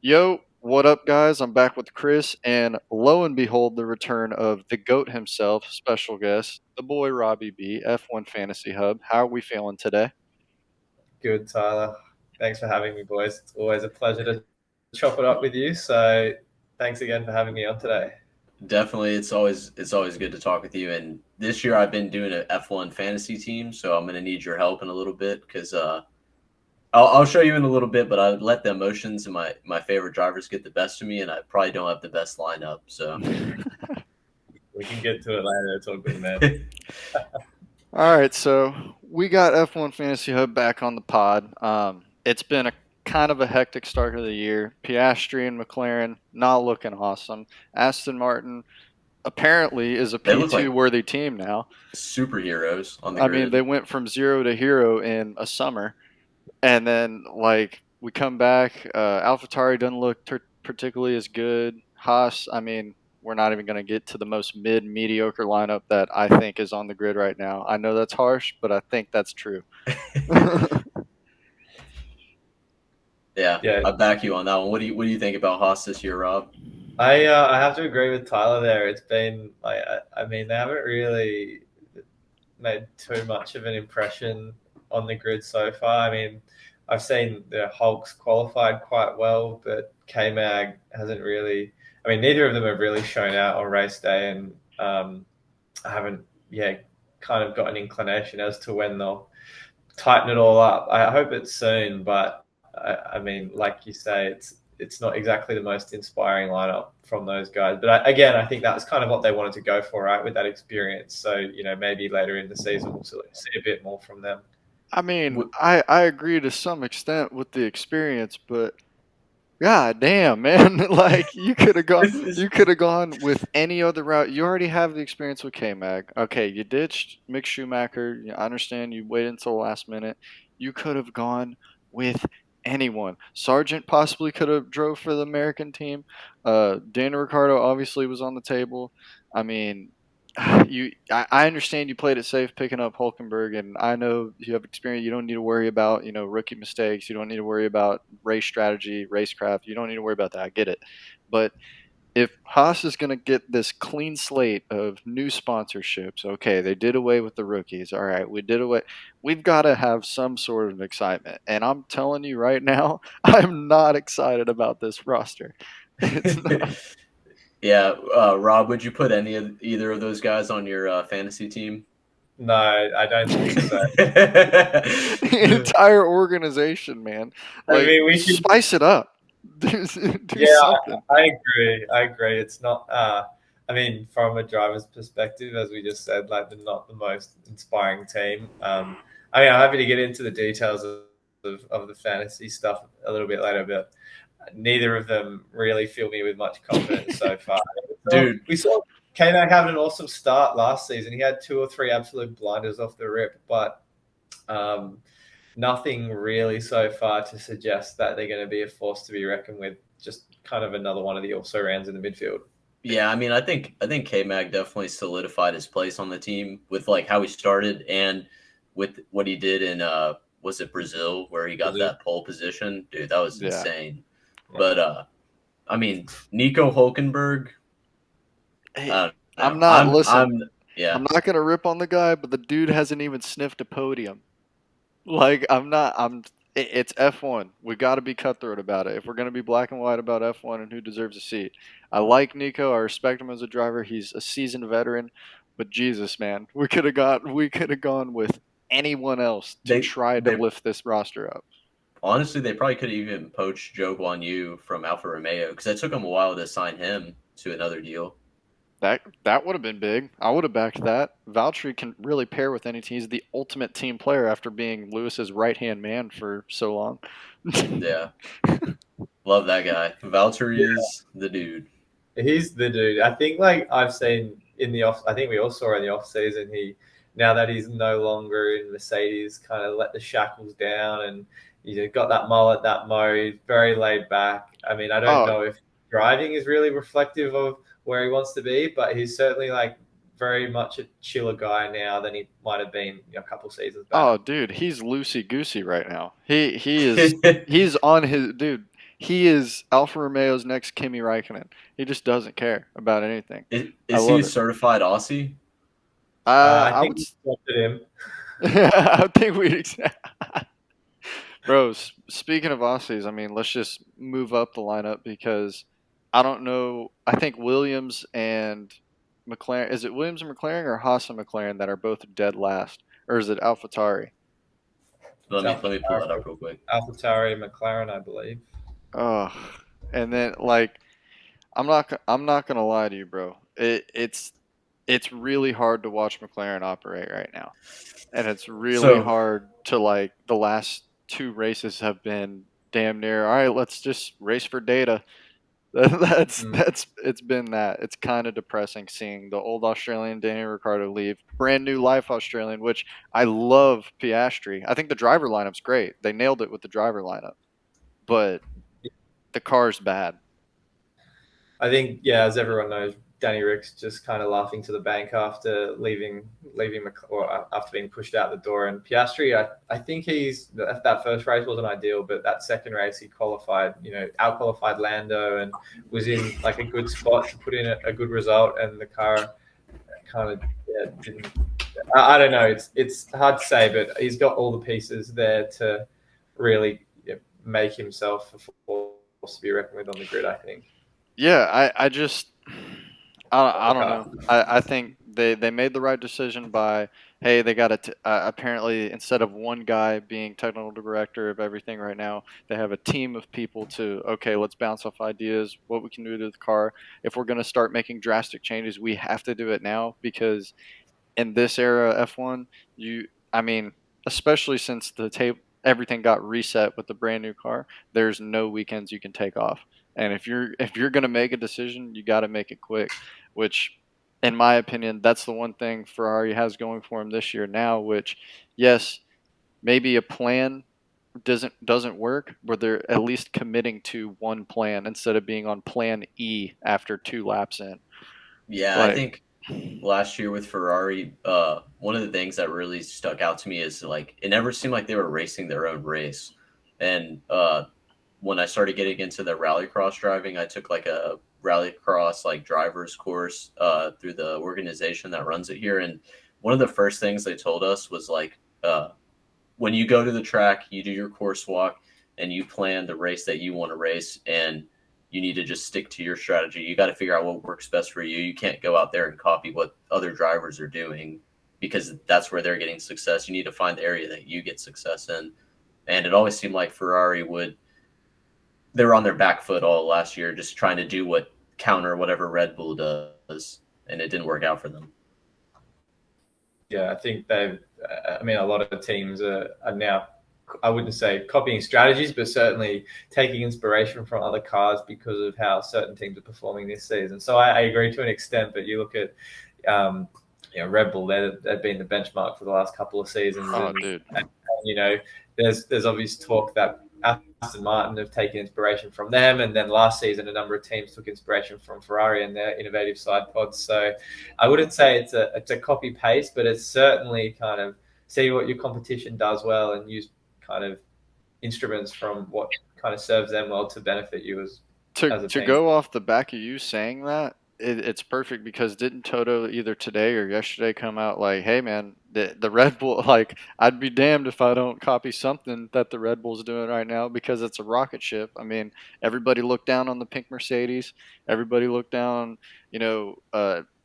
Yo, what up, guys? I'm back with Chris, and lo and behold, the return of the GOAT himself, special guest, the boy Robbie B, F1 Fantasy Hub. How are we feeling today? Good, Tyler. Thanks for having me, boys. It's always a pleasure to chop it up with you. So, thanks again for having me on today. Definitely, it's always good to talk with you. And this year, I've been doing an F1 fantasy team, so I'm gonna need your help in a little bit because I'll show you in a little bit. But I let the emotions and my favorite drivers get the best of me, and I probably don't have the best lineup. So We can get to it later. It's all good, man. All right, so we got F1 Fantasy Hub back on the pod. It's been a kind of a hectic start of the year. Piastri and McLaren not looking awesome. Aston Martin apparently is a they look like P2 worthy team now. superheroes on the I mean, grid. they went from zero to hero in a summer. And then, like, we come back. AlphaTauri doesn't look particularly as good. Haas, I mean, we're not even going to get to the most mediocre lineup that I think is on the grid right now. I know that's harsh, but I think that's true. Yeah, Yeah, I back you on that one. What do you think about Haas this year, Rob? I have to agree with Tyler there. It's been like I mean they haven't really made too much of an impression on the grid so far. I mean, I've seen the Hulks qualified quite well, but K Mag hasn't really. I mean, neither of them have really shown out on race day, and I haven't, kind of got an inclination as to when they'll tighten it all up. I hope it's soon, but I mean, like you say, it's not exactly the most inspiring lineup from those guys. But again, I think that's kind of what they wanted to go for, right, with that experience. So maybe later in the season we'll see a bit more from them. I mean, Wh- I agree to some extent with the experience, but God damn, man! Like you could have gone with any other route. You already have the experience with K Mag. Okay, you ditched Mick Schumacher. I understand you waited until the last minute. You could have gone with anyone. Sargent possibly could have drove for the American team. Daniel Ricciardo obviously was on the table. I mean, I understand you played it safe picking up Hulkenberg, and I know you have experience. You don't need to worry about rookie mistakes. You don't need to worry about race strategy, racecraft. You don't need to worry about that. I get it, but if Haas is going to get this clean slate of new sponsorships, okay, they did away with the rookies. All right, we did away. We've got to have some sort of excitement, and I'm telling you right now, I'm not excited about this roster. It's not. yeah, Rob, would you put either of those guys on your fantasy team? No, I don't think so. The entire organization, man. I Like, mean, we should. spice it up. Do Yeah, something. I agree. I agree. It's not. I mean, from a driver's perspective, as we just said, like they're not the most inspiring team. I mean, I'm happy to get into the details of the fantasy stuff a little bit later, but neither of them really fill me with much confidence so far. Dude, We saw K-Mac having an awesome start last season. He had two or three absolute blinders off the rip, but um, nothing really so far to suggest that they're going to be a force to be reckoned with. Just kind of another one of the also rans in the midfield. yeah, I mean, I think K Mag definitely solidified his place on the team with like how he started and with what he did in was it Brazil where he got that pole position? Dude, that was Yeah. insane. But I mean, Nico Hulkenberg, Hey, I don't I'm know. not, listen, I'm yeah. I'm not going to rip on the guy, but the dude hasn't even sniffed a podium. Like, I'm not, it's F1. We got to be cutthroat about it. If we're going to be black and white about F1 and who deserves a seat. I like Nico. I respect him as a driver. He's a seasoned veteran. But Jesus, man, we could have gone with anyone else to They try to they lift this roster up. honestly they probably could have even poached Joe Guan Yu from Alfa Romeo because it took him a while to sign him to another deal. That would have been big. I would have backed that. Valtteri can really pair with any team. He's the ultimate team player after being Lewis's right hand man for so long. Yeah, love that guy. Valtteri is the dude. He's the dude. I think like I've seen in the off. I think we all saw in the off season. Now that he's no longer in Mercedes, kind of let the shackles down and got that mullet, that mode, very laid back. I mean, I don't Oh, know if driving is really reflective of where he wants to be, but he's certainly like very much a chiller guy now than he might have been a couple seasons back. oh, dude, he's loosey goosey right now. He's on his dude. he is Alfa Romeo's next Kimi Raikkonen. He just doesn't care about anything. I Is he a love it. certified Aussie? I I think would. we adopted him. I think we. Bro, speaking of Aussies, I mean, let's just move up the lineup because I don't know. I think Williams and McLaren. Is it Williams and McLaren or Haas and McLaren that are both dead last, or is it AlphaTauri? It's Let me pull that up real quick. AlphaTauri, McLaren, I believe. Oh, and then like I'm not gonna lie to you, bro. It's really hard to watch McLaren operate right now, and it's really So hard to like the last two races have been damn near. All right, let's just race for data. Mm. It's been that. It's kind of depressing seeing the old Australian Daniel Ricciardo leave, brand new life Australian, which I love Piastri. I think the driver lineup's great. They nailed it with the driver lineup, but the car's bad. I think, yeah, as everyone knows, Danny Rick's just kind of laughing to the bank after or after being pushed out the door. And Piastri, I think that first race wasn't ideal, but that second race he qualified, out qualified Lando and was in like a good spot to put in a good result. And the car kind of didn't. I don't know. It's hard to say, but he's got all the pieces there to really make himself a force to be reckoned with on the grid, I think. Yeah, I just I don't know. I think they made the right decision by hey they got to apparently instead of one guy being technical director of everything right now they have a team of people to okay let's bounce off ideas what we can do to the car if we're going to start making drastic changes we have to do it now because in this era F1 I mean especially since the tape everything got reset with the brand new car there's no weekends you can take off and if you're going to make a decision you got to make it quick which in my opinion that's the one thing Ferrari has going for him this year now which yes maybe a plan doesn't work but they're at least committing to one plan instead of being on plan E after 2 laps in yeah, I like think last year with Ferrari, one of the things that really stuck out to me is like it never seemed like they were racing their own race. And when I started getting into the rallycross driving, I took like a rallycross like driver's course through the organization that runs it here. And one of the first things they told us was like, when you go to the track, you do your course walk and you plan the race that you want to race and you need to just stick to your strategy. You got to figure out what works best for you. You can't go out there and copy what other drivers are doing because that's where they're getting success. You need to find the area that you get success in. And it always seemed like Ferrari they were on their back foot all last year, just trying to do what counter whatever Red Bull does. And it didn't work out for them. Yeah, I think a lot of teams are now, I wouldn't say copying strategies, but certainly taking inspiration from other cars because of how certain teams are performing this season. So I agree to an extent, but you look at, Red Bull, they've been the benchmark for the last couple of seasons. oh dude And there's obvious talk that Aston Martin have taken inspiration from them, and then last season a number of teams took inspiration from Ferrari and their innovative side pods. So I wouldn't say it's a copy paste, but it's certainly kind of see what your competition does well and use kind of instruments from what kind of serves them well to benefit you as a to team. go off the back of you saying that it's perfect because didn't Toto either today or yesterday come out like, hey man, the Red Bull like I'd be damned if I don't copy something that the Red Bull's doing right now because it's a rocket ship. I mean, everybody looked down on the pink Mercedes. Everybody looked down,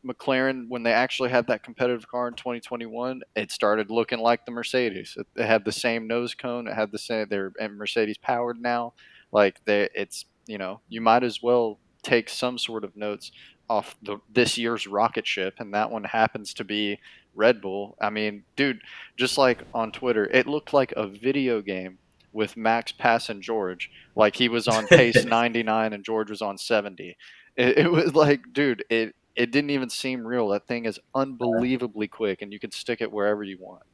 McLaren when they actually had that competitive car in 2021. It started looking like the Mercedes. It had the same nose cone. It had the same. They're Mercedes powered now. Like it's you might as well take some sort of notes off this year's rocket ship, and that one happens to be Red Bull. I mean, dude, just like on Twitter, it looked like a video game with Max passing George, like he was on pace 99 and George was on 70. It was like, dude, it didn't even seem real. That thing is unbelievably quick, and you can stick it wherever you want.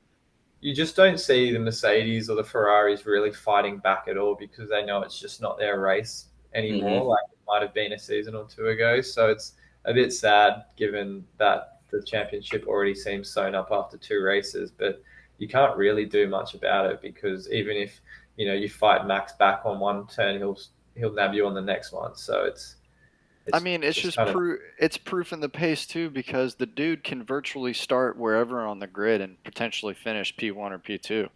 You just don't see the Mercedes or the Ferraris really fighting back at all because they know it's just not their race anymore, Mm-hmm. like it might have been a season or two ago. So it's a bit sad given that the championship already seems sewn up after 2 races, but you can't really do much about it because even if you fight Max back on one turn, he'll nab you on the next one. So I it's mean, it's just just kind of it's proof in the pace too, because the dude can virtually start wherever on the grid and potentially finish P1 or P2.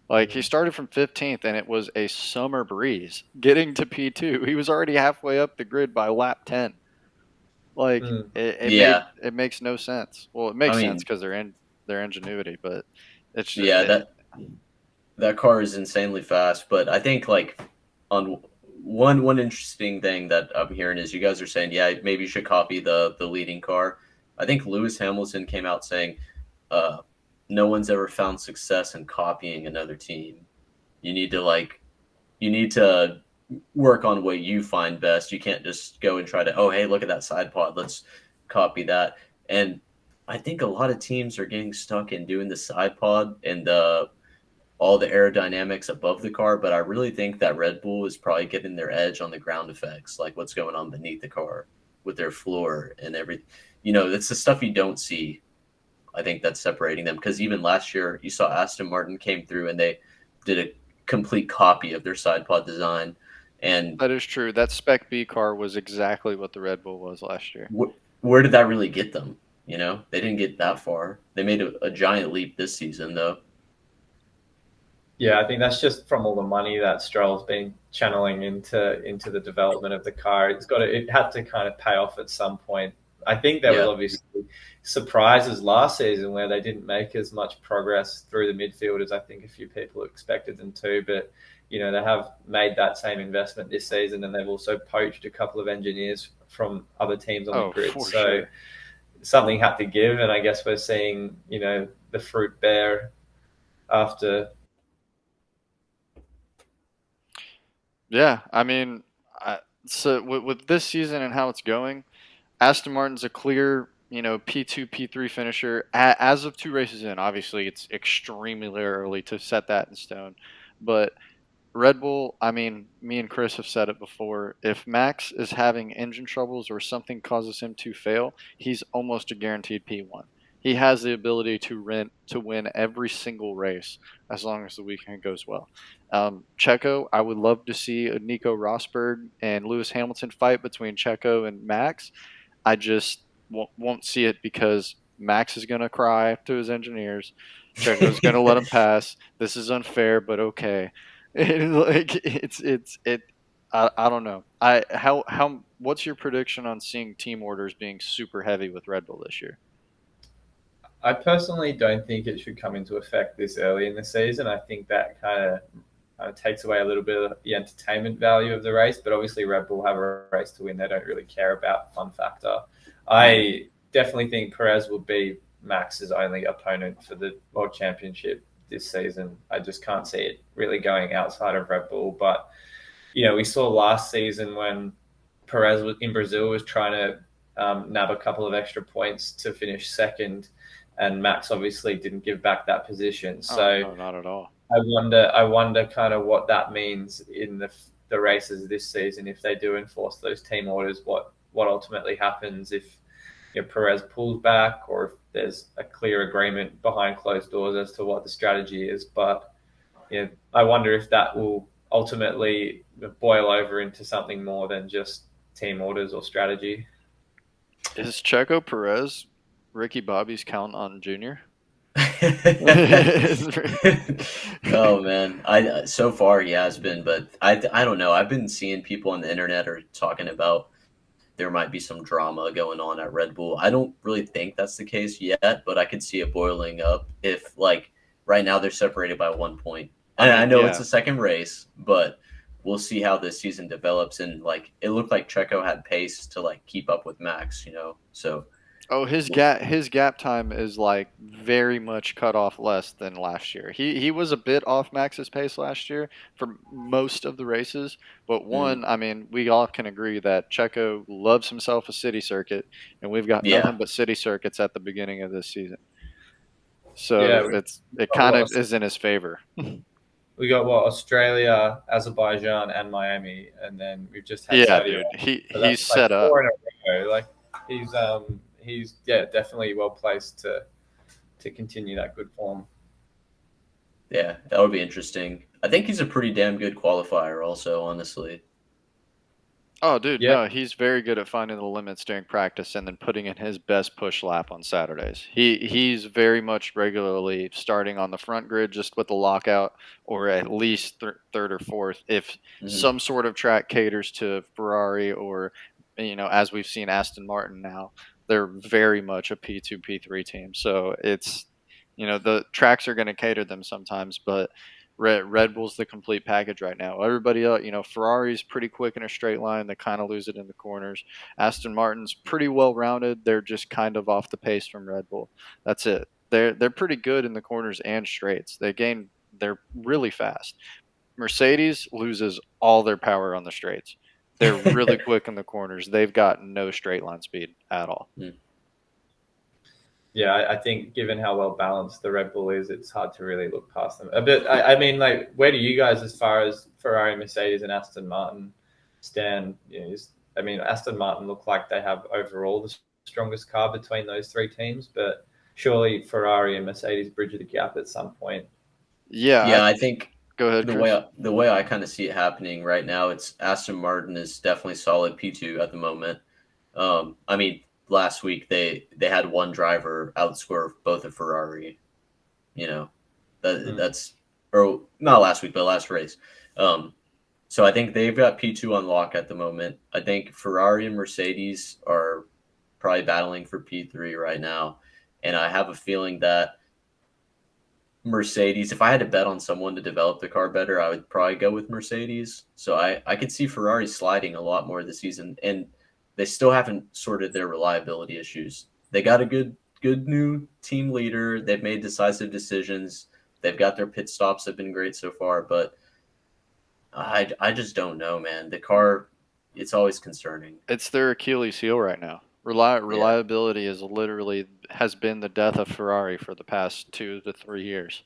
Like, he mm, started from 15th and it was a summer breeze getting to P2. He was already halfway up the grid by lap 10. Like, mm. Yeah, it makes no sense. Well, it I makes sense mean, because they're in their ingenuity, but it's just, yeah, that car is insanely fast. But I think like on one interesting thing that I'm hearing is you guys are saying, yeah, maybe you should copy the leading car. I think Lewis Hamilton came out saying, uh, no one's ever found success in copying another team. You need to like you need to work on what you find best. You can't just go and try to, oh, hey, look at that side pod. Let's copy that. And I think a lot of teams are getting stuck in doing the side pod and all the aerodynamics above the car. But I really think that Red Bull is probably getting their edge on the ground effects, like what's going on beneath the car with their floor and everything. It's the stuff you don't see. I think that's separating them because even last year you saw Aston Martin came through and they did a complete copy of their side pod design. And that is true. That Spec B car was exactly what the Red Bull was last year. where did that really get them? They didn't get that far. They made a giant leap this season, though. Yeah, I think that's just from all the money that Stroll's been channeling into the development of the car. It had to kind of pay off at some point. I think there was Yeah, obviously surprises last season where they didn't make as much progress through the midfield as I think a few people expected them to. But they have made that same investment this season, and they've also poached a couple of engineers from other teams on the Oh, grid. for So sure. something had to give, and I guess we're seeing the fruit bear after. Yeah, I mean, so with this season and how it's going, Aston Martin's a clear, P2, P3 finisher as of 2 races in. Obviously, it's extremely early to set that in stone, but Red Bull, I mean, me and Chris have said it before. If Max is having engine troubles or something causes him to fail, he's almost a guaranteed P1. He has the ability to win every single race as long as the weekend goes well. Checo, I would love to see a Nico Rosberg and Lewis Hamilton fight between Checo and Max. I just won't see it because Max is going to cry to his engineers. Checo's going to let him pass. This is unfair, but okay. Like, it. I don't know. How what's your prediction on seeing team orders being super heavy with Red Bull this year? I personally don't think it should come into effect this early in the season. I think that kind of takes away a little bit of the entertainment value of the race. But obviously, Red Bull have a race to win. They don't really care about fun factor. I definitely think Perez will be Max's only opponent for the World Championship this season. I just can't see it really going outside of Red Bull. But we saw last season when Perez was in Brazil was trying to nab a couple of extra points to finish second, and Max obviously didn't give back that position. Oh So no, not at all. I wonder kind of what that means in the races this season if they do enforce those team orders. What ultimately happens if Perez pulls back, or if there's a clear agreement behind closed doors as to what the strategy is. But I wonder if that will ultimately boil over into something more than just team orders or strategy. Is Checo Perez Ricky Bobby's count on Junior? Oh man, I so far he has been, but I don't know. I've been seeing people on the internet are talking about there might be some drama going on at Red Bull. I don't really think that's the case yet, but I could see it boiling up if like right now they're separated by 1 point. I And I mean, know it's yeah. a second race, but we'll see how this season develops. And like it looked like Checo had pace to like keep up with Max. So Oh, his gap time is like very much cut off less than last year. He was a bit off Max's pace last year for most of the races, but mm, one, I mean, we all can agree that Checo loves himself a city circuit, and we've got yeah, nothing but city circuits at the beginning of this season. So Yeah, it got kind of what is in his favor. we got what Australia, Azerbaijan, and Miami, and then we've just had Yeah, Saudi dude, Arabia. So he's that's like set up. four in a row. Like he's definitely well placed to continue that good form. yeah, that would be interesting. I think he's a pretty damn good qualifier, also, honestly. Oh, dude, Yeah, no, he's very good at finding the limits during practice and then putting in his best push lap on Saturdays. He's very much regularly starting on the front grid just with the lockout, or at least third or fourth if Hmm. some sort of track caters to Ferrari, or as we've seen Aston Martin now, they're very much a P2 P3 team. So it's the tracks are going to cater them sometimes, but Red Bull's the complete package right now. Everybody else, Ferrari's pretty quick in a straight line. They kind of lose it in the corners. Aston Martin's pretty well rounded. They're just kind of off the pace from Red Bull. That's it. They're pretty good in the corners and straights. They're really fast. Mercedes loses all their power on the straights. They're really quick in the corners. They've got no straight line speed at all. yeah. I think given how well balanced the Red Bull is, it's hard to really look past them. But I mean, like, where do you guys, as far as Ferrari, Mercedes, and Aston Martin, stand? I mean, Aston Martin look like they have overall the strongest car between those three teams, but surely Ferrari and Mercedes bridge the gap at some point. Yeah, Yeah, I think go ahead, Chris. the way I kind of see it happening right now, it's Aston Martin is definitely solid P2 at the moment. I mean, last week they had one driver outscore both of Ferrari. You know, that's or not last week, but last race. So I think they've got P2 on lock at the moment. I think Ferrari and Mercedes are probably battling for P3 right now, and I have a feeling that Mercedes, if I had to bet on someone to develop the car better, I would probably go with Mercedes. So I could see Ferrari sliding a lot more this season, and they still haven't sorted their reliability issues. They got a good new team leader. They've made decisive decisions. They've got their pit stops have been great so far, but I just don't know, man. The car, it's always concerning. It's their Achilles heel right now. Yeah, Reliability has been the death of Ferrari for the past 2 to 3 years.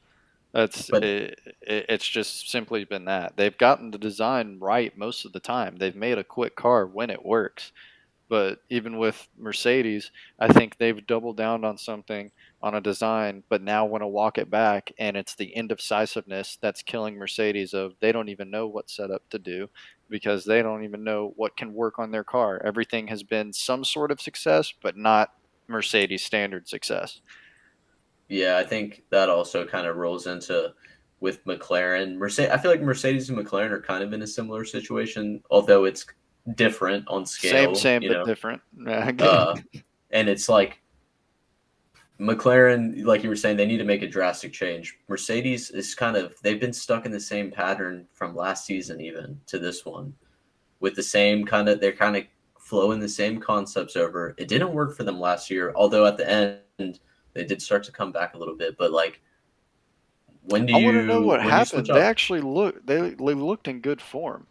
but It's just simply been that. They've gotten the design right most of the time. They've made a quick car when it works. But even with Mercedes, I think they've doubled down on something, on a design, but now want to walk it back, and it's the indecisiveness that's killing Mercedes. Of they don't even know what setup to do because they don't even know what can work on their car. Everything has been some sort of success, but not Mercedes standard success. yeah, I think that also kind of rolls into with McLaren. I feel like Mercedes and McLaren are kind of in a similar situation, although it's different on Same, scale, same, you but know. different. Uh, and it's like McLaren, like you were saying, they need to make a drastic change. Mercedes is they've been stuck in the same pattern from last season even to this one, with the same they're kind of flowing the same concepts over. It didn't work for them last year, although at the end they did start to come back a little bit. But like, I want to know what when do you switch happened. They up? actually they looked in good form.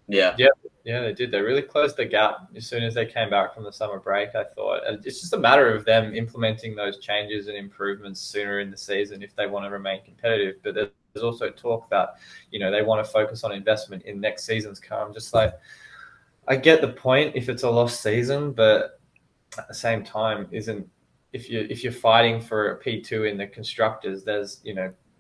Yeah, Yeah, yeah, they did. They really closed the gap as soon as they came back from the summer break, I thought. And it's just a matter of them implementing those changes and improvements sooner in the season if they want to remain competitive. But there's also talk that, they want to focus on investment in next season's car. I'm just like, I get the point if it's a lost season, but at the same time, isn't if you're fighting for a P2 in the constructors, there's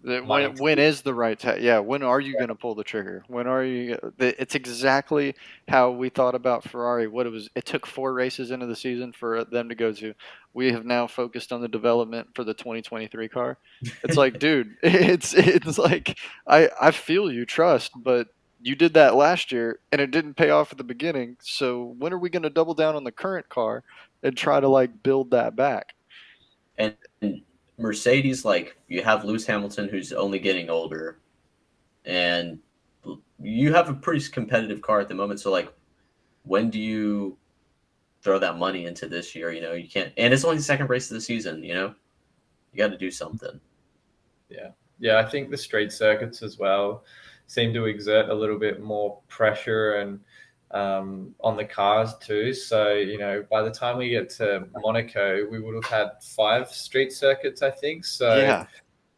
money to When is the right time? Yeah, when are you going to pull the trigger? When are you? It's exactly how we thought about Ferrari. What it was, it took 4 races into the season for them to go to. We have now focused on the development for the 2023 car. It's like, dude, it's like I feel you, trust, but you did that last year and it didn't pay off at the beginning. So when are we going to double down on the current car and try to like build that back? and Mercedes, like you have Lewis Hamilton, who's only getting older, and you have a pretty competitive car at the moment. So like, when do you throw that money into this year? You can't, and it's only the second race of the season. You got to do something. Yeah. Yeah, I think the street circuits as well seem to exert a little bit more pressure and on the cars too. So, by the time we get to Monaco, we would have had 5 street circuits, I think. So Yeah,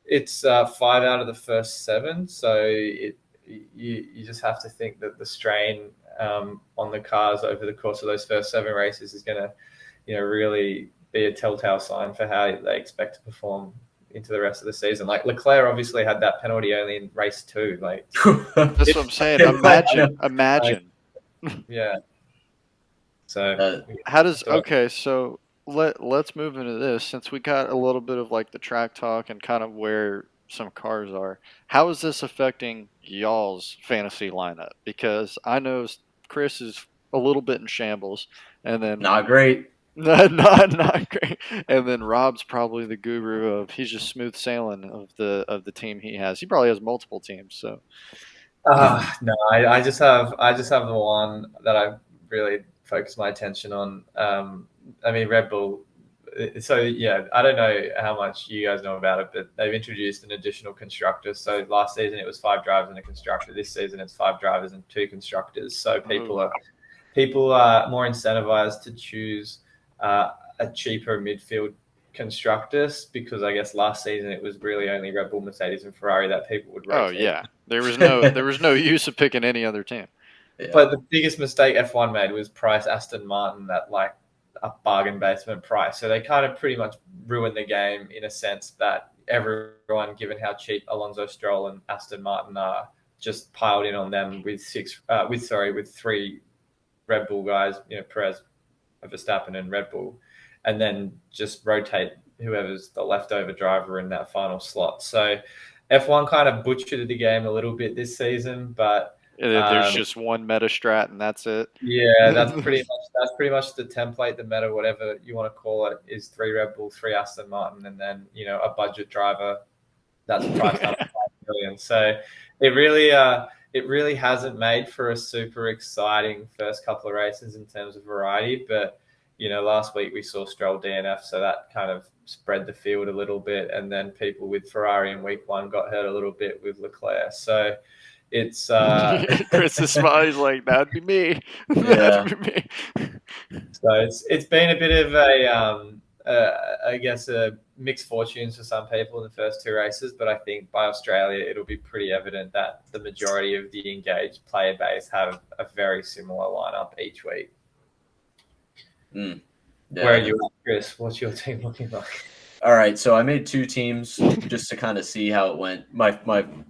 it's 5 out of the first 7. So you just have to think that the strain on the cars over the course of those first 7 races is going to, really be a telltale sign for how they expect to perform into the rest of the season. Like Leclerc obviously had that penalty only in race 2. Like that's what I'm saying. I know. Imagine. Yeah. So Uh, so let's move into this since we got a little bit of like the track talk and kind of where some cars are. How is this affecting y'all's fantasy lineup? Because I know Chris is a little bit in shambles, and then not great. not great. And then Rob's probably the guru of he's just smooth sailing of the team he has. He probably has multiple teams, so no, I just have the one that I really focus my attention on. I mean, Red Bull. So yeah, I don't know how much you guys know about it, but they've introduced an additional constructor. So last season it was 5 drivers and a constructor. This season it's 5 drivers and 2 constructors. So people are more incentivized to choose a cheaper midfield constructors because I guess last season it was really only Red Bull, Mercedes, and Ferrari that people would rotate. Oh yeah, there was no use of picking any other team. Yeah. But the biggest mistake F1 made was price Aston Martin at like a bargain basement price. So they kind of pretty much ruined the game in a sense that everyone, given how cheap Alonso, Stroll, and Aston Martin are, just piled in on them with 3 Red Bull guys, Perez, Verstappen, and Red Bull, and then just rotate whoever's the leftover driver in that final slot. So F1 kind of butchered the game a little bit this season, but there's just one meta strat and that's it. Yeah, that's pretty much the template, the meta, whatever you want to call it, is 3 Red Bull, 3 Aston Martin, and then a budget driver that's priced under 5 million. So it really hasn't made for a super exciting first couple of races in terms of variety. But last week we saw Stroll DNF, so that kind of spread the field a little bit, and then people with Ferrari in week 1 got hurt a little bit with Leclerc. So it's Chris is smiling. He's like, that'd be me. That'd be me. So it's been a bit of I guess a mixed fortunes for some people in the first 2 races, but I think by Australia it'll be pretty evident that the majority of the engaged player base have a very similar lineup each week. Yeah. Where are you at, Chris? What's your team looking like? All right, so I made 2 teams just to kind of see how it went. My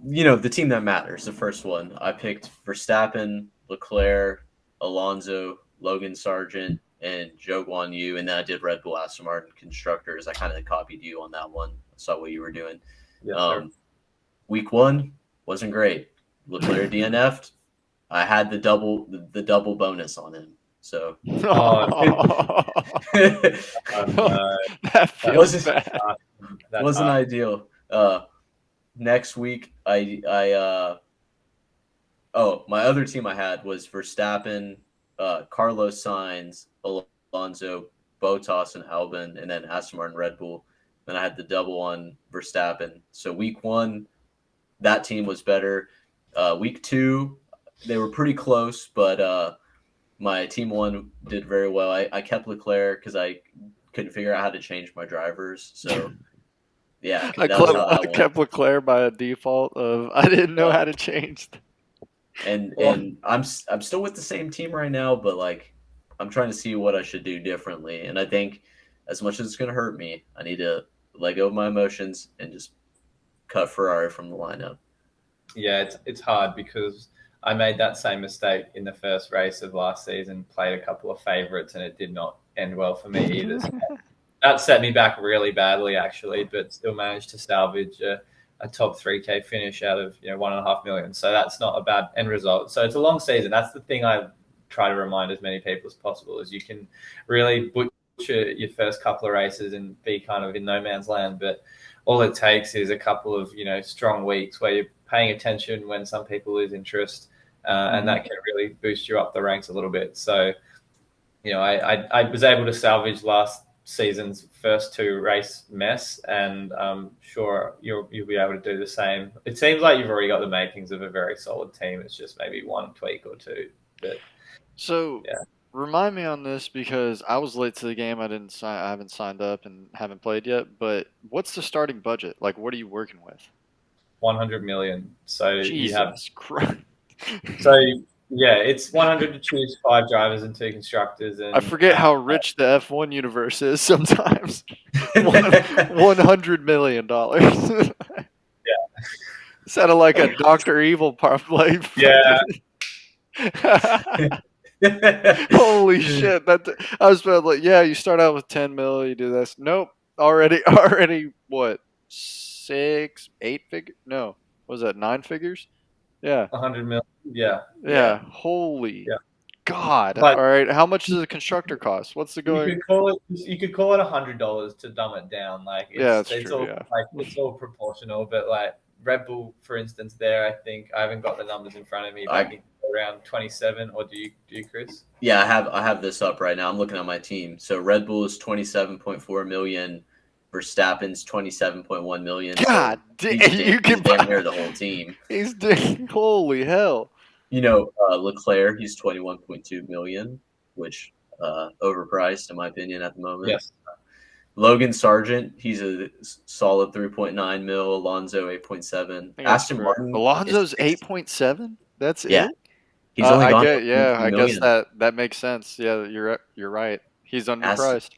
the team that matters, the first one. I picked Verstappen, Leclerc, Alonso, Logan Sargent, and Zhou Guan Yu, and then I did Red Bull, Aston Martin constructors. I kind of copied you on that one. I saw what you were doing. Yes, week 1 wasn't great. Leclerc DNF'd. I had the double bonus on him. So that feels bad. Wasn't ideal. Next week, my other team I had was Verstappen, Carlos Sainz, Alonso, Bottas, and Albon, and then Aston Martin, Red Bull. Then I had the double on Verstappen. So week 1, that team was better. Week 2, they were pretty close, but my team 1 did very well. I kept Leclerc because I couldn't figure out how to change my drivers. So, yeah, I kept Leclerc by a default of I didn't know how to change. And I'm still with the same team right now, but like I'm trying to see what I should do differently. And I think as much as it's going to hurt me, I need to let go of my emotions and just cut Ferrari from the lineup. Yeah, it's hard because I made that same mistake in the first race of last season, played a couple of favorites, and it did not end well for me either. So that set me back really badly, actually, but still managed to salvage a top 3K finish out of 1.5 million. So that's not a bad end result. So it's a long season. That's the thing I try to remind as many people as possible is you can really butcher your first couple of races and be kind of in no man's land. But all it takes is a couple of strong weeks where you're paying attention when some people lose interest, and that can really boost you up the ranks a little bit. So I was able to salvage last season's first 2 race mess, and I'm sure you'll be able to do the same. It seems like you've already got the makings of a very solid team. It's just maybe one tweak or 2. But remind me on this because I was late to the game. I haven't signed up and haven't played yet. But what's the starting budget? Like, what are you working with? 100 million. So Jesus Christ. So yeah, it's 100 to choose 5 drivers and 2 constructors. And I forget how rich the F1 universe is sometimes. $100 million. Yeah. Sounded like a Dr. Evil play. Yeah. Holy shit! I was about like, yeah, you start out with 10 mil, you do this. Nope, already what 6, 8 figure? No, what was that 9 figures? Yeah, 100 million. Yeah, yeah. Holy yeah. God! But All right, how much does a constructor cost? What's the you going? could call it $100 to dumb it down. Like Yeah, that's it's true. all Yeah. like it's all proportional. But like Red Bull, for instance, there I haven't got the numbers in front of me, but I think around 27. Or do you, Chris? Yeah, I have this up right now. I'm looking at my team. So Red Bull is 27.4 million. Verstappen's 27.1 million. God So damn, you he's can damn buy. near the whole team. He's doing. Holy hell! Leclerc, he's 21.2 million, which overpriced in my opinion at the moment. Yes. Logan Sargent, he's a solid 3.9 mil. Alonso 8.7. Aston Martin Alonso's is 8.7. That's yeah. it. He's only I gone get. up Yeah, 18 I guess million. that makes sense. Yeah, you're right. He's Aston, underpriced.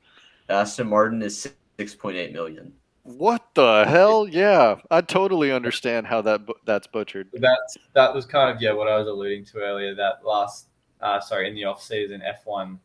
Aston Martin is 6.8 million. What the hell? Yeah, I totally understand how that's butchered. That was kind of what I was alluding to earlier. That in the off season, F1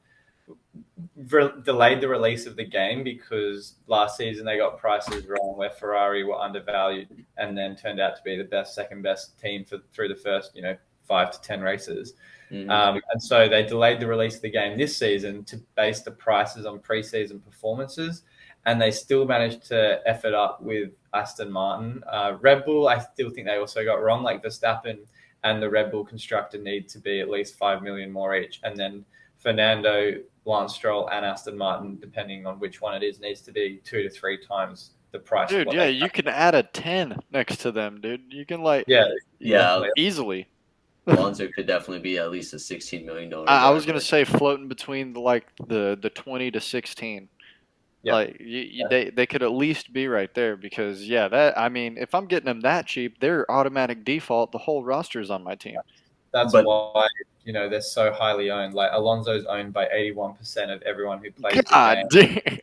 delayed the release of the game because last season they got prices wrong where Ferrari were undervalued and then turned out to be the second best team through the first 5 to 10 races. Mm-hmm. And so they delayed the release of the game this season to base the prices on preseason performances, and they still managed to F it up with Aston Martin. Red Bull, I still think they also got wrong. Like Verstappen and the Red Bull constructor need to be at least 5 million more each, and then Fernando, Lance Stroll, and Aston Martin, depending on which one it is, needs to be 2 to 3 times the price. Dude, yeah, you can add a 10 next to them, dude. You can yeah, easily. Alonso could definitely be at least a $16 million. I was gonna say floating between the 20 to 16. Yeah. Like they could at least be right there because if I'm getting them that cheap, they're automatic default. The whole roster's on my team. That's why they're so highly owned. Like Alonso's owned by 81% of everyone who plays the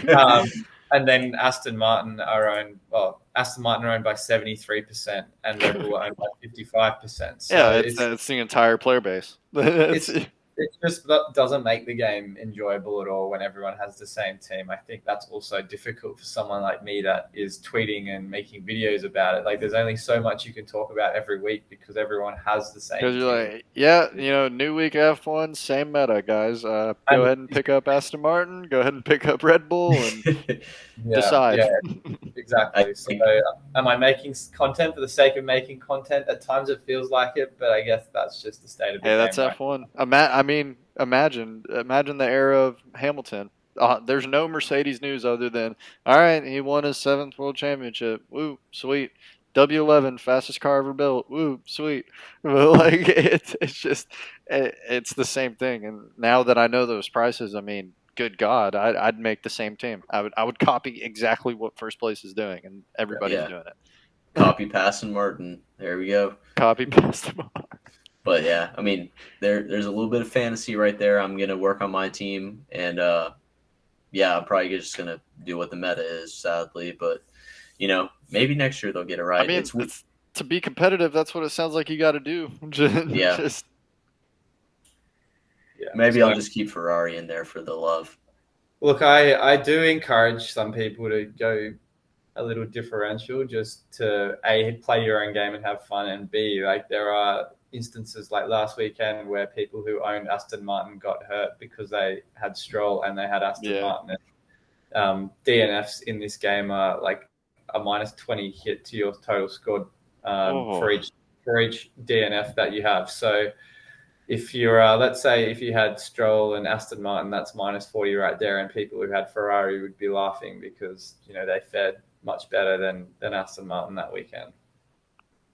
game. And then Aston Martin are owned by 73%, and Red Bull are owned by 55%. So yeah, it's the entire player base. It just doesn't make the game enjoyable at all when everyone has the same team. I think that's also difficult for someone like me that is tweeting and making videos about it. Like, there's only so much you can talk about every week because everyone has the same team. Because you're like, new week F1, same meta, guys. Go ahead and pick up Aston Martin. Go ahead and pick up Red Bull and decide. Yeah, exactly. So, am I making content for the sake of making content? At times it feels like it, but I guess that's just the state of the game. That's F1. Imagine the era of Hamilton. There's no Mercedes news other than, all right, he won his 7th world championship. Woo, sweet. W11, fastest car ever built. Woo, sweet. But it's the same thing. And now that I know those prices, good God, I'd make the same team. I would copy exactly what first place is doing, and everybody's doing it. Copy Aston Martin. There we go. Copy Aston Martin. But yeah, there's a little bit of fantasy right there. I'm gonna work on my team, and I'm probably just gonna do what the meta is, sadly. But maybe next year they'll get it right. It's to be competitive. That's what it sounds like you got to do. Maybe I'll just keep Ferrari in there for the love. Look, I do encourage some people to go a little differential, just to A, play your own game and have fun, and B, like, there are instances like last weekend where people who owned Aston Martin got hurt because they had Stroll and they had Aston Martin. DNFs in this game are like a -20 hit to your total score for each DNF that you have. So if you're, let's say, if you had Stroll and Aston Martin, that's -40 right there, and people who had Ferrari would be laughing because they fared much better than Aston Martin that weekend.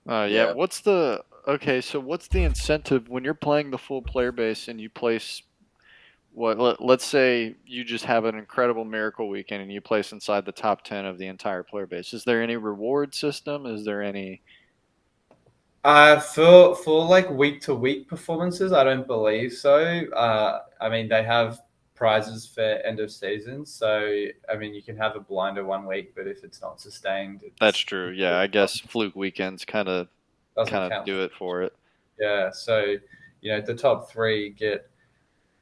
What's the incentive when you're playing the full player base and you place let's say you just have an incredible miracle weekend and you place inside the top 10 of the entire player base? Is there any reward system? Is there any for like week to week performances? I don't believe so. They have prizes for end of season, so you can have a blinder one week, but if it's not sustained, that's true. Yeah, I guess fluke weekends kind of do it for it. Yeah, so the top 3 get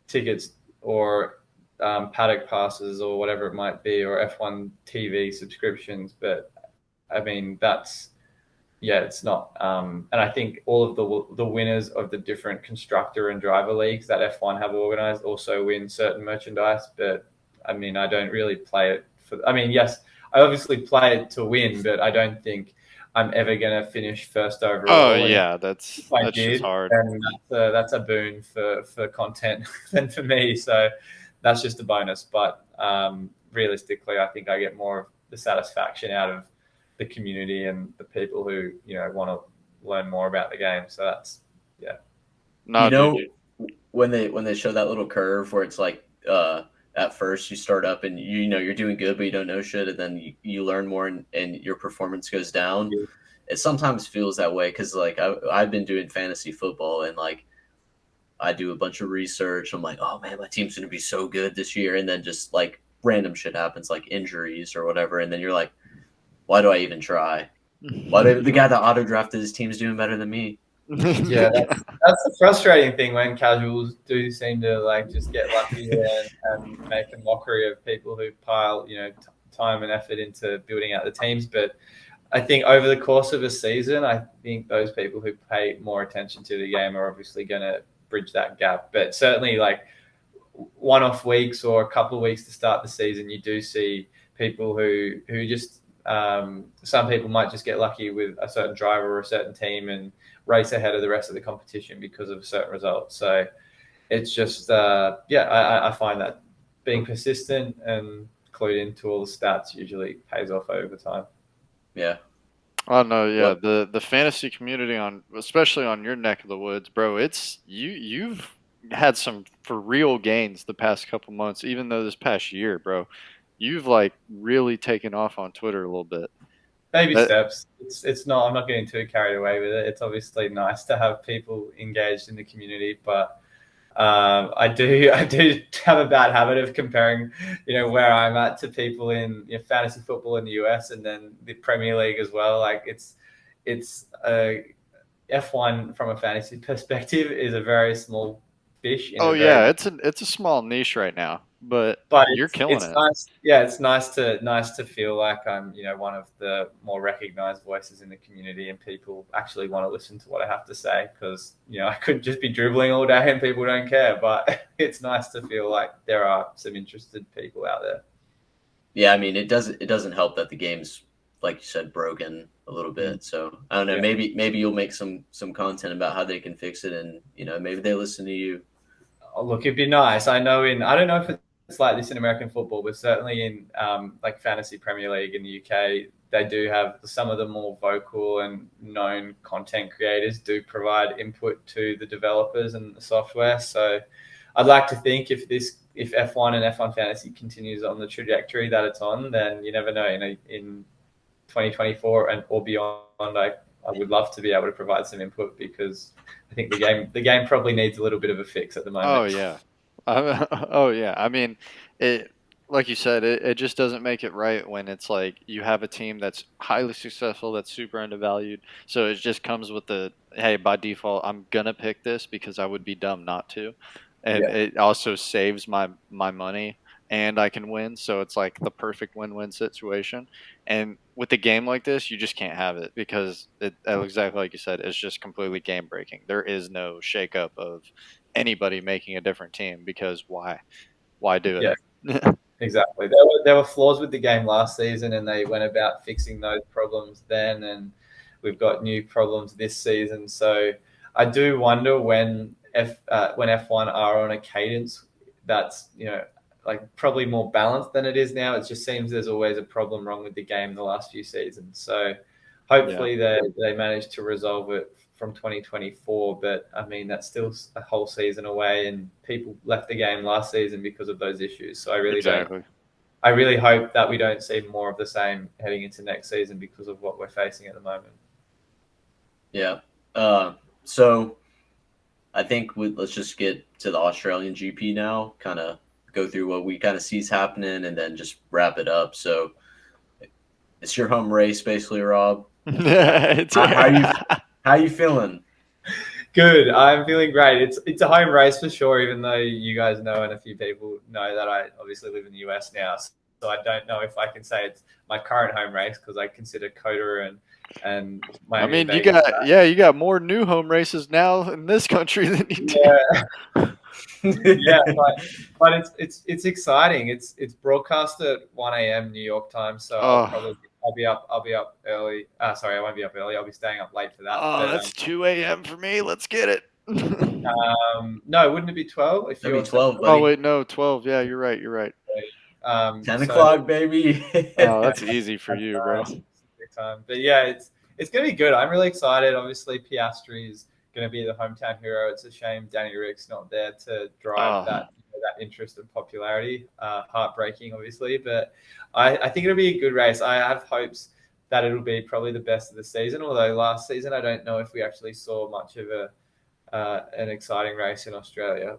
tickets or paddock passes or whatever it might be, or F1 TV subscriptions. But I mean, it's not. And I think all of the winners of the different constructor and driver leagues that F1 have organized also win certain merchandise. But I mean, I don't really play it yes, I obviously play it to win, but I don't think I'm ever going to finish first overall. Oh yeah, that's just hard. And that's a boon for content than for me. So that's just a bonus. But realistically, I think I get more of the satisfaction out of the community and the people who want to learn more about the game. So that's No, when they show that little curve where it's like at first you start up and you're doing good but you don't know shit, and then you learn more and your performance goes down. Yeah. It sometimes feels that way because like I've been doing fantasy football and like I do a bunch of research. I'm like, oh man, my team's gonna be so good this year, and then just like random shit happens, like injuries or whatever, and then you're like, why do I even try? Why do the guy that auto drafted his team's doing better than me? Yeah, that's the frustrating thing when casuals do seem to like just get lucky and make a mockery of people who pile time and effort into building out the teams. But I think over the course of a season, I think those people who pay more attention to the game are obviously going to bridge that gap. But certainly, like one-off weeks or a couple of weeks to start the season, you do see people who just some people might just get lucky with a certain driver or a certain team and race ahead of the rest of the competition because of certain results. So it's just I find that being persistent and clued into all the stats usually pays off over time. Yeah. Oh no, yeah. The fantasy community especially on your neck of the woods, bro, it's you've had some for real gains the past couple months, even though this past year, bro, you've like really taken off on Twitter a little bit. Baby steps. It's not. I'm not getting too carried away with it. It's obviously nice to have people engaged in the community, but I do have a bad habit of comparing, where I'm at to people in fantasy football in the US and then the Premier League as well. Like it's F1 from a fantasy perspective is a very small fish. It's a small niche right now, but you're killing it. Nice. Yeah, it's nice to feel like I'm one of the more recognized voices in the community, and people actually want to listen to what I have to say, because I could just be dribbling all day and people don't care. But it's nice to feel like there are some interested people out there. Yeah, I mean, it doesn't help that the game's, like you said, broken a little bit. So I don't know. Yeah. Maybe you'll make some content about how they can fix it, and maybe they listen to you. Oh, look, it'd be nice. I don't know if it's like this in American football, but certainly in like fantasy Premier League in the UK, they do have some of the more vocal and known content creators do provide input to the developers and the software. So I'd like to think if F1 and F1 Fantasy continues on the trajectory that it's on, then you never know. In 2024 or beyond, I would love to be able to provide some input, because I think the game probably needs a little bit of a fix at the moment. Oh yeah. I mean, like you said, it just doesn't make it right when it's like you have a team that's highly successful, that's super undervalued. So it just comes with hey, by default, I'm going to pick this because I would be dumb not to. And it also saves my money and I can win. So it's like the perfect win-win situation. And with a game like this, you just can't have it, because exactly like you said, it's just completely game breaking. There is no shakeup of anybody making a different team, because why do it? Yeah, exactly. There were flaws with the game last season, and they went about fixing those problems then, and we've got new problems this season. So I do wonder when F1 are on a cadence that's like probably more balanced than it is now. It just seems there's always a problem wrong with the game the last few seasons. So hopefully they managed to resolve it from 2024, but I mean, that's still a whole season away, and people left the game last season because of those issues. So I really hope that we don't see more of the same heading into next season because of what we're facing at the moment. Yeah. So I think let's just get to the Australian GP now, kind of go through what we kind of see is happening, and then just wrap it up. So it's your home race, basically, Rob. How you feeling? Good. I'm feeling great. It's a home race for sure, even though you guys know and a few people know that I obviously live in the US now. So I don't know if I can say it's my current home race because I consider Coda and I Miami mean, you Vegas. got more new home races now in this country than you do. Yeah, yeah, but it's exciting. It's broadcast at 1 a.m. New York time, so Oh, I'll be up early. Sorry, I won't be up early. I'll be staying up late for that. oh, But that's 2 a.m. for me. Let's get it. no, wouldn't it be 12 if That'd you're be 12, Oh buddy. wait, no, 12. Yeah, you're right. You're right. 10 So o'clock, baby. Oh, that's easy for that's you, bro. nice. Time. But yeah, it's gonna be good. I'm really excited. Obviously, Piastri is gonna be the hometown hero. It's a shame Danny Rick's not there to drive Oh, that interest and popularity. Heartbreaking, obviously, but I think it'll be a good race. I have hopes that it'll be probably the best of the season. Although last season, I don't know if we actually saw much of an exciting race in Australia.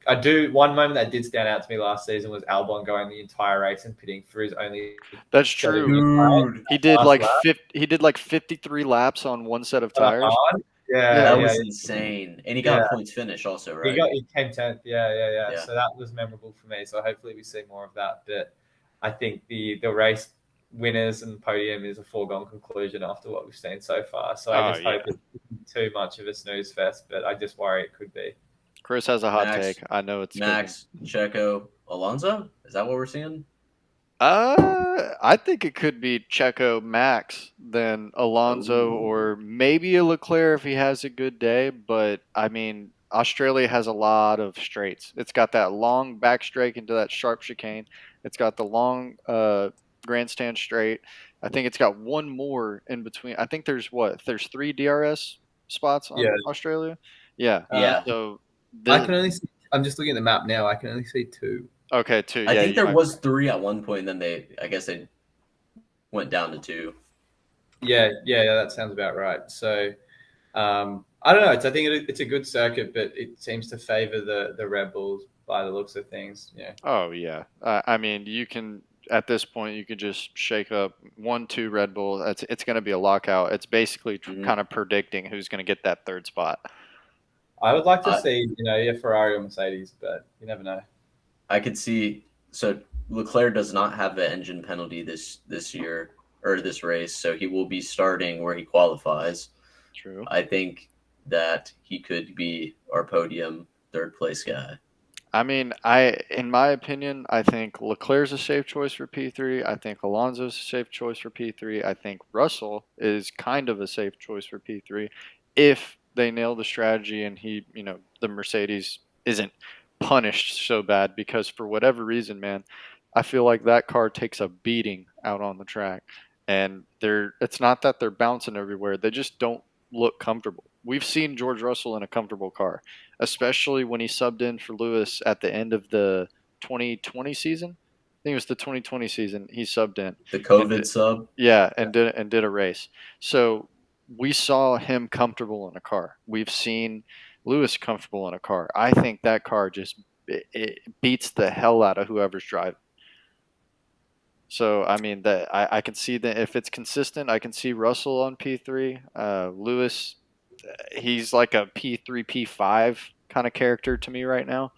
I do. One moment that did stand out to me last season was Albon going the entire race and pitting for his only that's set of true. Dude, He did last like lap. 53 laps on one set of On a tires. hard. Yeah. that Yeah, was insane. And he got yeah. a points finish also, He right? came 10th. Yeah. Yeah. So that was memorable for me. So hopefully we see more of that. But I think the race winners and podium is a foregone conclusion after what we've seen so far. So I just hope it's not too much of a snooze fest, but I just worry it could be. Chris has a hot Max, take. I know it's Max, Checo, Alonso? Is that what we're seeing? I think it could be Checo Max, then Alonso, Ooh. or maybe a Leclerc if he has a good day. But I mean, Australia has a lot of straights. It's got that long back straight into that sharp chicane. It's got the long grandstand straight. I think it's got one more in between. I think there's 3 DRS spots Yeah. on Australia. Yeah. Yeah. So I can only see, I'm just looking at the map now. I can only see 2. okay, 2. I Yeah, think you there might. was 3 at one point, and then I guess they went down to 2. Yeah. That sounds about right. So I don't know. I think it's a good circuit, but it seems to favor the Red Bulls by the looks of things. Yeah. Oh yeah. I mean, you can at this point you could just shake up 1-2 Red Bull. It's going to be a lockout. It's basically kind of predicting who's going to get that third spot. I would like to see, a Ferrari or Mercedes, but you never know. I could see. So Leclerc does not have the engine penalty this year or this race, so he will be starting where he qualifies. True. I think that he could be our podium third place guy. I mean, in my opinion, I think Leclerc's a safe choice for P3. I think Alonso's a safe choice for P3. I think Russell is kind of a safe choice for P3 if they nail the strategy and the Mercedes isn't punished so bad, because for whatever reason, man, I feel like that car takes a beating out on the track, and it's not that they're bouncing everywhere. They just don't look comfortable. We've seen George Russell in a comfortable car, especially when he subbed in for Lewis at the end of the 2020 season. I think it was the 2020 season he subbed in. The COVID sub? Yeah, and did a race. So we saw him comfortable in a car. We've seen Lewis comfortable in a car. I think that car just it beats the hell out of whoever's driving. So I mean that I can see that if it's consistent, I can see Russell on P3. Lewis, he's like a P3 P5 kind of character to me right now.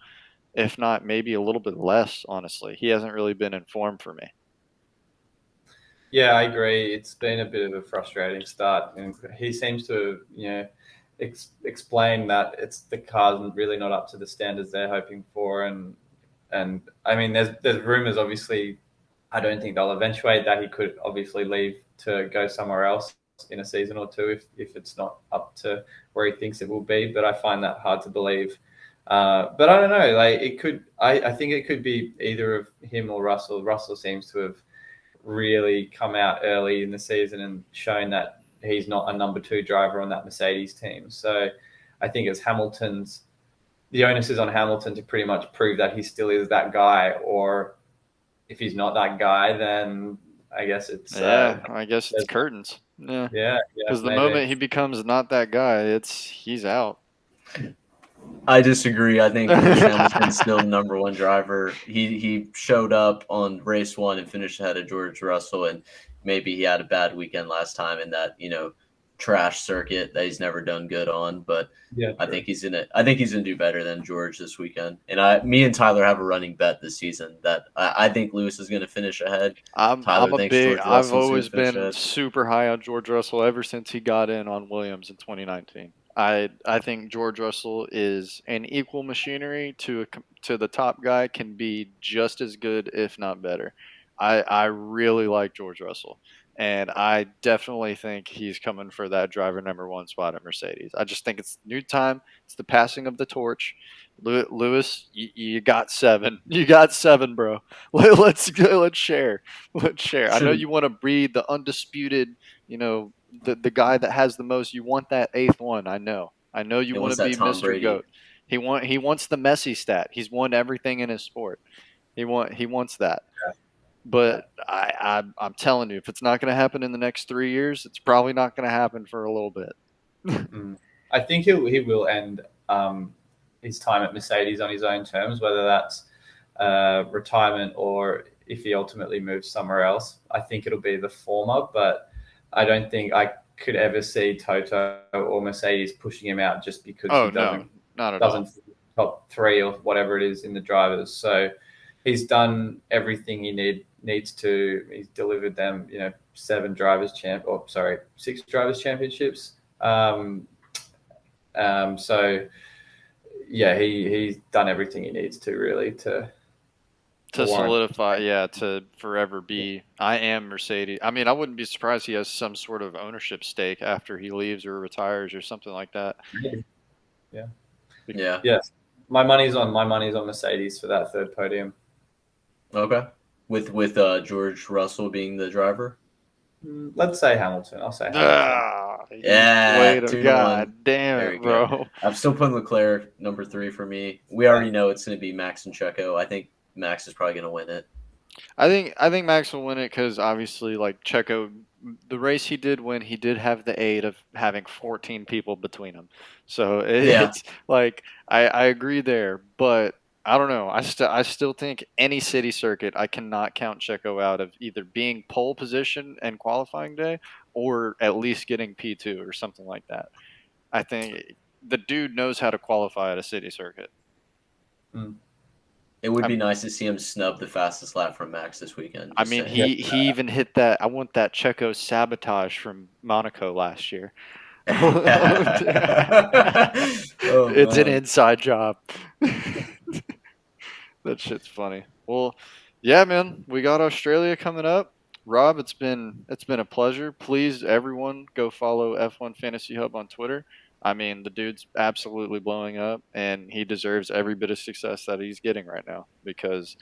If not, maybe a little bit less. Honestly, he hasn't really been in form for me. Yeah, I agree. It's been a bit of a frustrating start, and he seems to, explain that it's the car's really not up to the standards they're hoping for, and I mean, there's rumors. Obviously, I don't think they'll eventuate that he could obviously leave to go somewhere else in a season or two if it's not up to where he thinks it will be. But I find that hard to believe. But I don't know. Like it could. I think it could be either of him or Russell. Russell seems to have really come out early in the season and shown that he's not a number 2 driver on that Mercedes team. So I think the onus is on Hamilton to pretty much prove that he still is that guy, or if he's not that guy, then I guess it's curtains. Yeah, because the maybe. moment he becomes not that guy, he's out. I disagree. I think Lewis Hamilton's still the number 1 driver. He showed up on race 1 and finished ahead of George Russell, and maybe he had a bad weekend last time, and that trash circuit that he's never done good on. But Yeah, I think he's gonna do better than George this weekend. And me and Tyler have a running bet this season that I think Lewis is gonna finish ahead. Tyler thinks George I've Russell's gonna always finish been ahead. super high on George Russell ever since he got in on Williams in 2019. I think George Russell is an equal machinery to the top guy, can be just as good, if not better. I really like George Russell, and I definitely think he's coming for that driver number one spot at Mercedes. I just think it's new time. It's the passing of the torch. Lewis, you got 7. You got 7, bro. Let's share. Let's share. I know you want to breed the undisputed, the guy that has the most. You want that 8th one. I know. You He want wants to that be Tom Mr. Brady. Goat. He wants the Messi stat. He's won everything in his sport. He wants that. Yeah. But I'm telling you, if it's not going to happen in the next 3 years, it's probably not going to happen for a little bit. I think he will end his time at Mercedes on his own terms, whether that's retirement or if he ultimately moves somewhere else. I think it'll be the former, but I don't think I could ever see Toto or Mercedes pushing him out just because he doesn't not at all. top 3 or whatever it is in the drivers. So he's done everything he needs to. He's delivered them, 6 drivers championships. So yeah, he's done everything he needs to really to solidify, to forever be. I am Mercedes. I mean, I wouldn't be surprised he has some sort of ownership stake after he leaves or retires or something like that. Yeah. Yes. My money's on Mercedes for that 3rd podium. Okay. With George Russell being the driver. Let's say Hamilton. I'll say Hamilton. Yeah. God damn it, bro. Good. I'm still putting Leclerc number 3 for me. We already know it's going to be Max and Checo. I think Max is probably going to win it. I think Max will win it because obviously, like Checo, the race he did win, he did have the aid of having 14 people between them. So it's like I agree there, but I don't know. I still think any city circuit, I cannot count Checo out of either being pole position and qualifying day or at least getting P2 or something like that. I think the dude knows how to qualify at a city circuit. It would be nice to see him snub the fastest lap from Max this weekend. I mean, he even hit that. I want that Checo sabotage from Monaco last year. It's an inside job. That shit's funny. Well, yeah, man, we got Australia coming up. Rob, it's been a pleasure. Please, everyone, go follow F1 Fantasy Hub on Twitter. I mean, the dude's absolutely blowing up, and he deserves every bit of success that he's getting right now because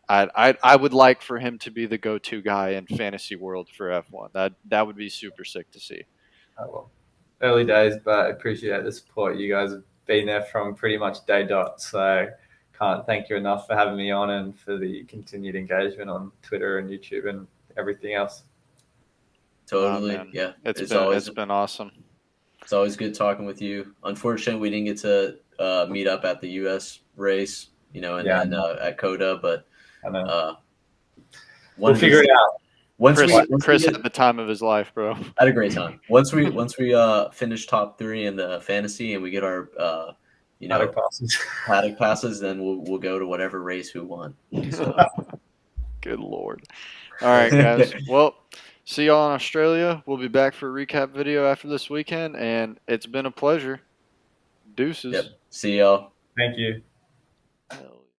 I would like for him to be the go-to guy in fantasy world for F1. That would be super sick to see. Oh, well, early days, but I appreciate the support. You guys have been there from pretty much day dot, so can't thank you enough for having me on and for the continued engagement on Twitter and YouTube and everything else. Totally, yeah. It's been awesome. It's always good talking with you. Unfortunately, we didn't get to meet up at the U.S. race, at COTA, but we'll figure it out. Chris had the time of his life, bro. Had a great time. Once we finish top 3 in the fantasy and we get our paddock passes, then we'll go to whatever race we want. So. Good Lord. All right, guys. Well, see y'all in Australia. We'll be back for a recap video after this weekend, and it's been a pleasure. Deuces. Yep. See y'all. Thank you.